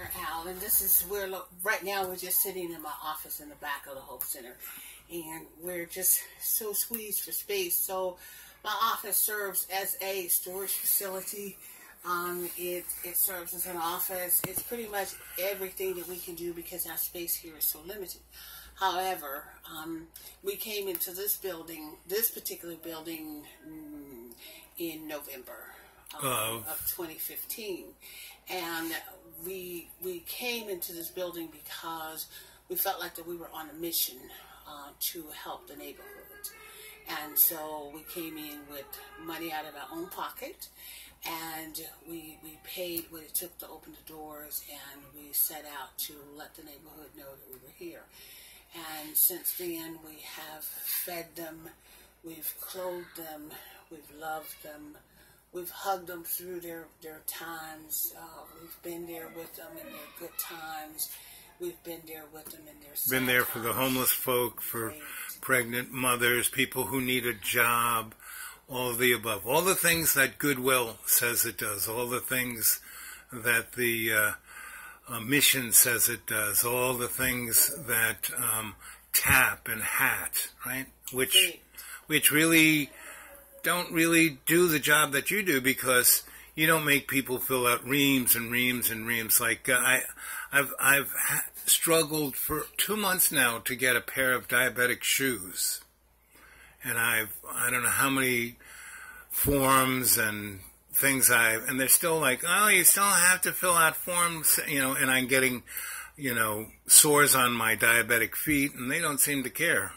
here, Al, and this is where right now we're just sitting in my office in the back of the Hope Center, and we're just so squeezed for space. So my office serves as a storage facility. It serves as an office. It's pretty much everything that we can do because our space here is so limited. However, we came into this particular building, in November of 2015, and we came into this building because we felt like that we were on a mission to help the neighborhood. And so we came in with money out of our own pocket, and we paid what it took to open the doors, and we set out to let the neighborhood know that we were here. And since then, we have fed them, we've clothed them, we've loved them, we've hugged them through their times. We've been there with them in their good times. We've been there with them in their sad Been there times. for the homeless folk, for pregnant mothers, people who need a job, all of the above. All the things that Goodwill says it does, all the things that the mission says it does, all the things that TAP and HAT, right? Which really don't really do the job that you do, because you don't make people fill out reams and reams and reams. Like I've struggled for 2 months now to get a pair of diabetic shoes, and I don't know how many forms and things and they're still like, oh, you still have to fill out forms, and I'm getting, sores on my diabetic feet, and they don't seem to care,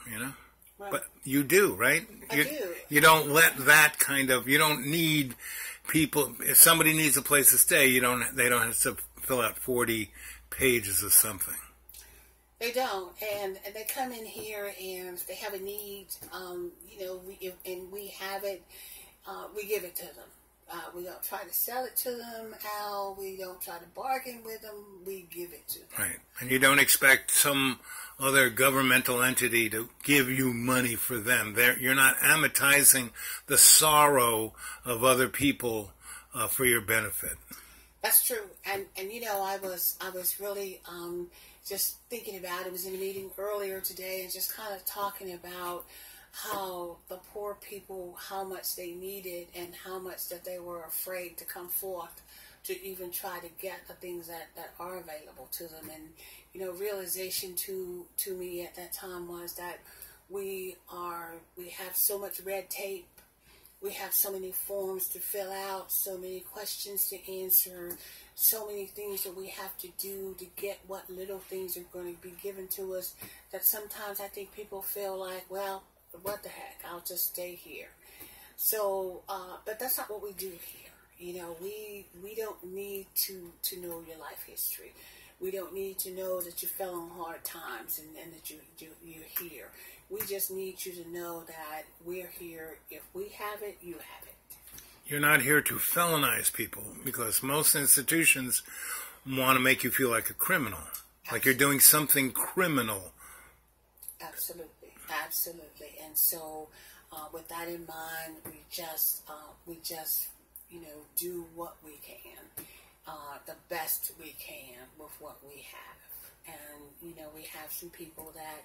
Right. But you do, right? I do. You don't let that you don't need people. If somebody needs a place to stay, they don't have to fill out 40 pages of something. They don't, and they come in here, and if they have a need, and we have it, we give it to them. We don't try to sell it to them, Al. We don't try to bargain with them. We give it to them. Right. And you don't expect some other governmental entity to give you money for them. You're not amortizing the sorrow of other people for your benefit. That's true. And I was really just thinking about it. I was in a meeting earlier today and just kind of talking about how the poor people, how much they needed and how much that they were afraid to come forth to even try to get the things that are available to them. And, realization to me at that time was that we have so much red tape. We have so many forms to fill out, so many questions to answer, so many things that we have to do to get what little things are going to be given to us, that sometimes I think people feel like, well, what the heck, I'll just stay here. So, but that's not what we do here. We don't need to know your life history. We don't need to know that you fell on hard times and that you're here. We just need you to know that we're here. If we have it, you have it. You're not here to felonize people, because most institutions want to make you feel like a criminal, like you're doing something criminal. Absolutely. And so, with that in mind, we just do what we can, the best we can with what we have. And, we have some people that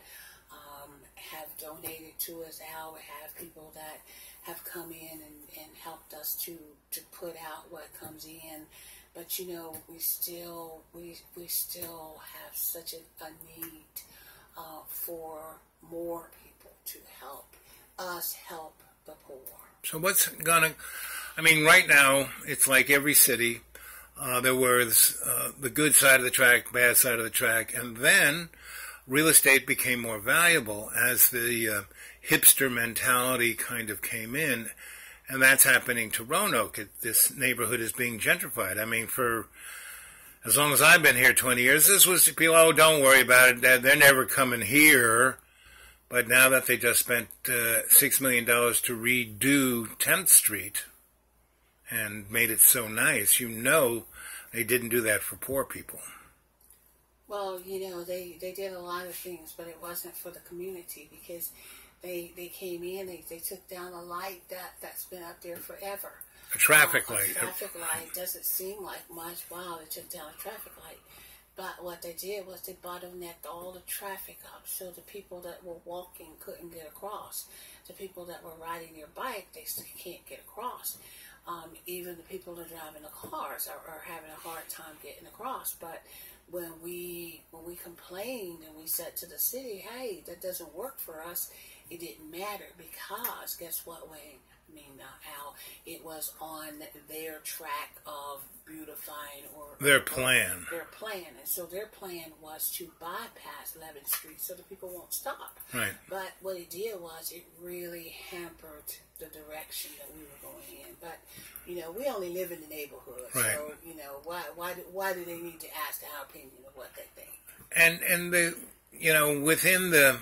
have donated to us, Al. We have people that have come in and helped us to put out what comes in. But, we still have such a need for more people to help us help the poor. So right now, it's like every city, there was the good side of the track, bad side of the track, and then real estate became more valuable as the hipster mentality kind of came in, and that's happening to Roanoke. This neighborhood is being gentrified. for as long as I've been here, 20 years, this was people, oh, don't worry about it, they're never coming here. But now that they just spent $6 million to redo 10th Street and made it so nice, they didn't do that for poor people. Well, they did a lot of things, but it wasn't for the community, because they came in, they took down a light that's been up there forever. A traffic light. A traffic light doesn't seem like much. Wow, they took down a traffic light. But what they did was they bottlenecked all the traffic up, so the people that were walking couldn't get across. The people that were riding their bike, they still can't get across. Even the people that are driving the cars are having a hard time getting across. But when we complained and we said to the city, hey, that doesn't work for us, it didn't matter, because guess what, Wayne? Al, it was on their track of beautifying their plan. And so their plan was to bypass 11th Street so the people won't stop. Right. But what it did was it really hampered the direction that we were going in. But we only live in the neighborhood, right. So why do they need to ask our opinion of what they think? And the within the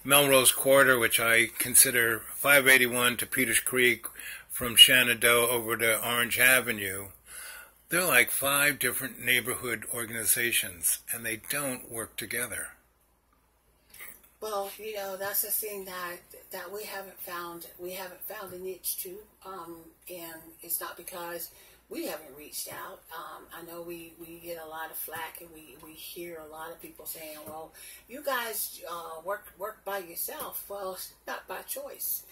Melrose Quarter, which I consider 581 to Peters Creek, from Shenandoah over to Orange Avenue, they're like 5 different neighborhood organizations, and they don't work together. Well, that's the thing that we haven't found. We haven't found a niche to, and it's not because we haven't reached out. I know we get a lot of flack, and we hear a lot of people saying, well, you guys work by yourself. Well, it's not by choice.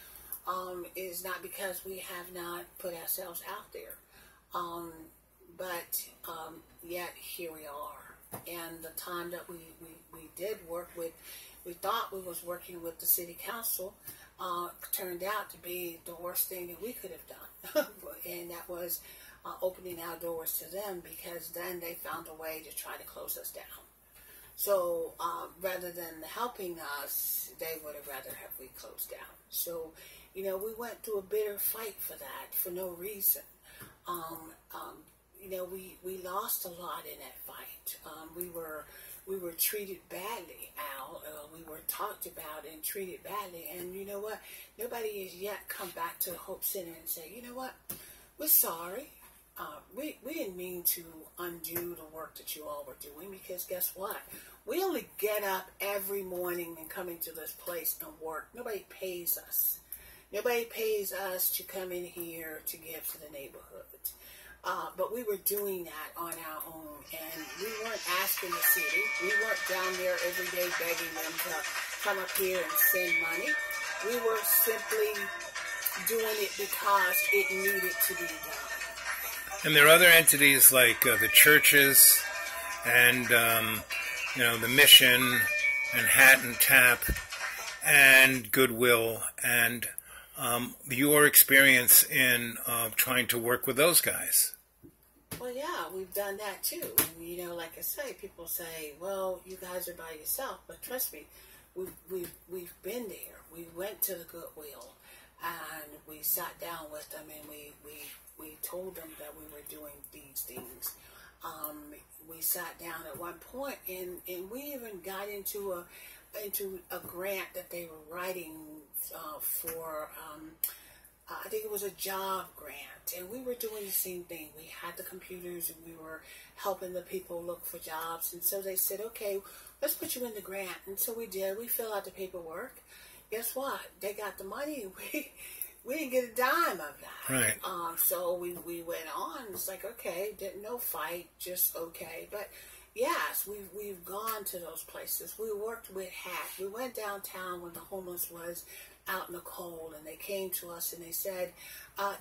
It's not because we have not put ourselves out there. But yet here we are. And the time that we did work with, we thought we was working with the city council, turned out to be the worst thing that we could have done. And that was opening our doors to them, because then they found a way to try to close us down. So rather than helping us, they would have rather have we closed down. So, we went through a bitter fight for that for no reason. We lost a lot in that fight. We were treated badly, Al. We were talked about and treated badly. And you know what? Nobody has yet come back to the Hope Center and say, you know what? We're sorry. We didn't mean to undo the work that you all were doing, because guess what? We only get up every morning and come into this place and work. Nobody pays us. Nobody pays us to come in here to give to the neighborhood. But we were doing that on our own, and we weren't asking the city. We weren't down there every day begging them to come up here and send money. We were simply doing it because it needed to be done. And there are other entities like the churches and, the Mission, Manhattan Tap, and Goodwill, and your experience in trying to work with those guys. Well, yeah, we've done that too. And, like I say, people say, well, you guys are by yourself. But trust me, we've been there. We went to the Goodwill, and we sat down with them, and we told them that we were doing these things. We sat down at one point, and we even got into a grant that they were writing for, I think it was a job grant, and we were doing the same thing. We had the computers, and we were helping the people look for jobs, and so they said, okay, let's put you in the grant. And so we did. We filled out the paperwork. Guess what? They got the money. We didn't get a dime of that. Right. So we went on. It's like, okay, no fight, just okay. But yes, we've gone to those places. We worked with HAT. We went downtown when the homeless was out in the cold, and they came to us and they said,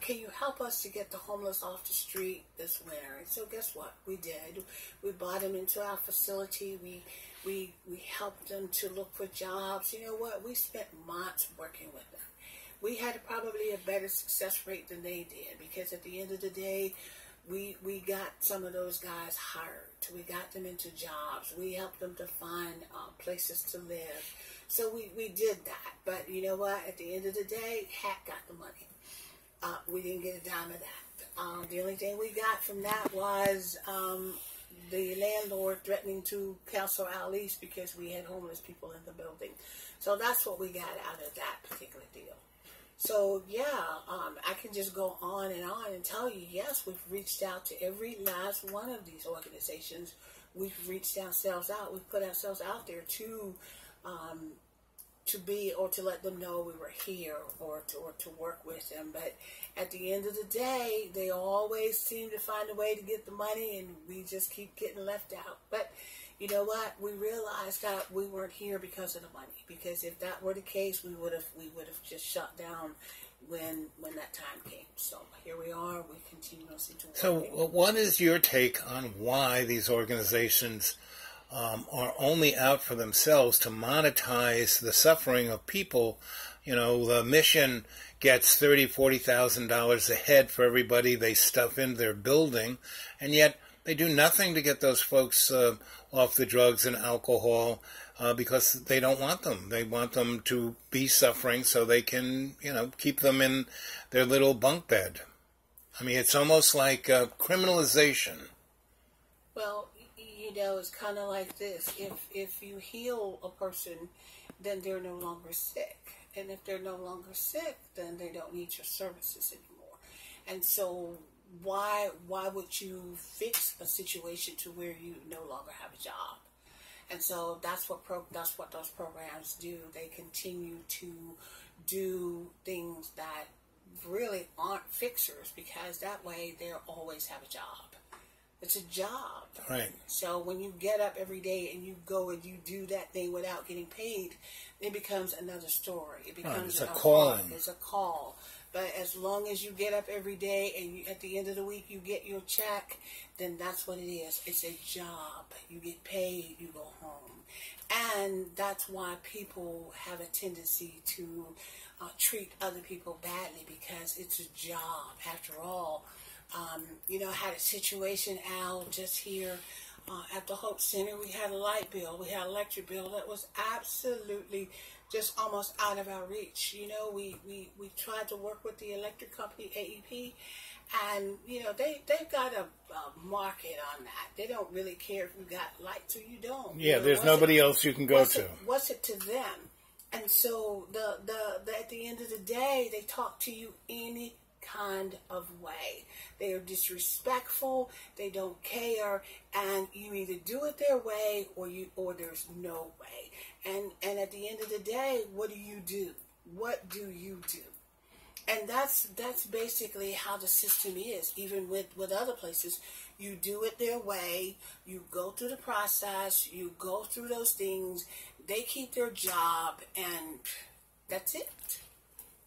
can you help us to get the homeless off the street this winter? And so guess what? We did. We brought them into our facility. We helped them to look for jobs. You know what? We spent months working with them. We had probably a better success rate than they did, because at the end of the day, we got some of those guys hired. We got them into jobs. We helped them to find places to live. So we did that. But you know what? At the end of the day, HAT got the money. We didn't get a dime of that. The only thing we got from that was the landlord threatening to cancel our lease because we had homeless people in the building. So that's what we got out of that particular deal. So, yeah, I can just go on and tell you, yes, we've reached out to every last one of these organizations. We've reached ourselves out. We've put ourselves out there to to be, or to let them know we were here, or to work with them. But at the end of the day, they always seem to find a way to get the money, and we just keep getting left out. But you know what? We realized that we weren't here because of the money. Because if that were the case, we would have just shut down when that time came. So here we are. We continuously do. So what is your take on why these organizations are only out for themselves to monetize the suffering of people? You know, the mission gets $30,000-$40,000 a head for everybody they stuff in their building, and yet they do nothing to get those folks off the drugs and alcohol because they don't want them. They want them to be suffering so they can, you know, keep them in their little bunk bed. I mean, it's almost like criminalization. Well, you know, it's kind of like this. If you heal a person, then they're no longer sick. And if they're no longer sick, then they don't need your services anymore. And so why would you fix a situation to where you no longer have a job? And so that's what those programs do. They continue to do things that really aren't fixers, because that way they'll always have a job. It's a job. Right. So when you get up every day and you go and you do that thing without getting paid, it becomes another story. It becomes it's a calling. It's a call. But as long as you get up every day and you, at the end of the week you get your check, then that's what it is. It's a job. You get paid, you go home. And that's why people have a tendency to treat other people badly, because it's a job. After all, you know, I had a situation, Al, just here at the Hope Center. We had a light bill, we had an electric bill that was absolutely just almost out of our reach. You know, we tried to work with the electric company, AEP, and, you know, they've got a market on that. They don't really care if you got lights or you don't. Yeah, you know, there's nobody else you can go to. What's it to them? And so the at the end of the day, they talk to you any kind of way. They are disrespectful, they don't care, and you either do it their way or there's no way. And at the end of the day, what do you do? What do you do? And that's basically how the system is. Even with other places, you do it their way, you go through the process, you go through those things, they keep their job, and that's it.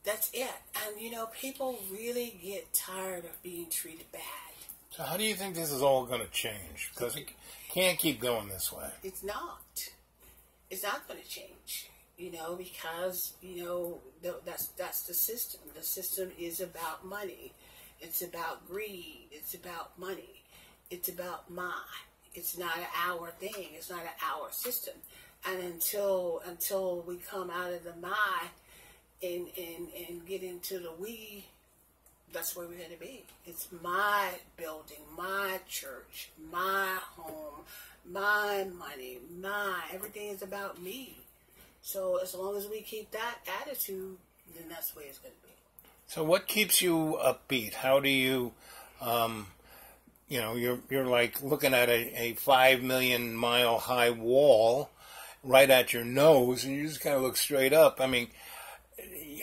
That's it. And, you know, people really get tired of being treated bad. So how do you think this is all going to change? Because it can't keep going this way. It's not. It's not going to change, you know, because, you know, that's the system. The system is about money. It's about greed. It's about money. It's about my. It's not an our thing. It's not an our system. And until we come out of the my and get into the we, that's where we're going to be. It's my building, my church, my home, my money, everything is about me. So as long as we keep that attitude, then that's the way it's going to be. So what keeps you upbeat? How do you, you know, you're like looking at a 5 million mile high wall right at your nose, and you just kind of look straight up. I mean,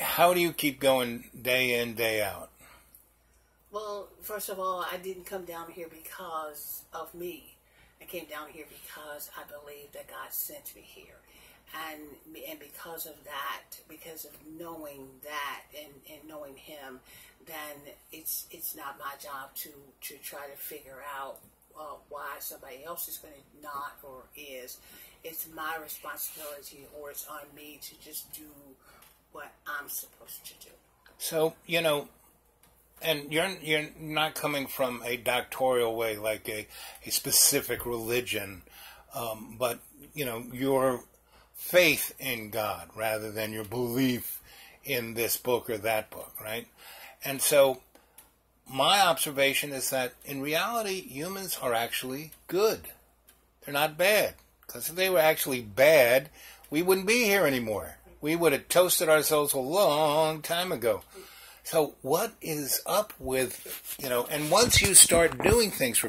how do you keep going day in, day out? Well, first of all, I didn't come down here because of me. I came down here because I believe that God sent me here. And because of that, because of knowing that and knowing Him, then it's not my job to try to figure out why somebody else is going to not or is. It's my responsibility, or it's on me to just do what I'm supposed to do. So, you know, and you're not coming from a doctoral way, like a specific religion, but, you know, your faith in God rather than your belief in this book or that book, right? And so my observation is that in reality, humans are actually good. They're not bad. Because if they were actually bad, we wouldn't be here anymore. We would have toasted ourselves a long time ago. So what is up with, you know, and once you start doing things for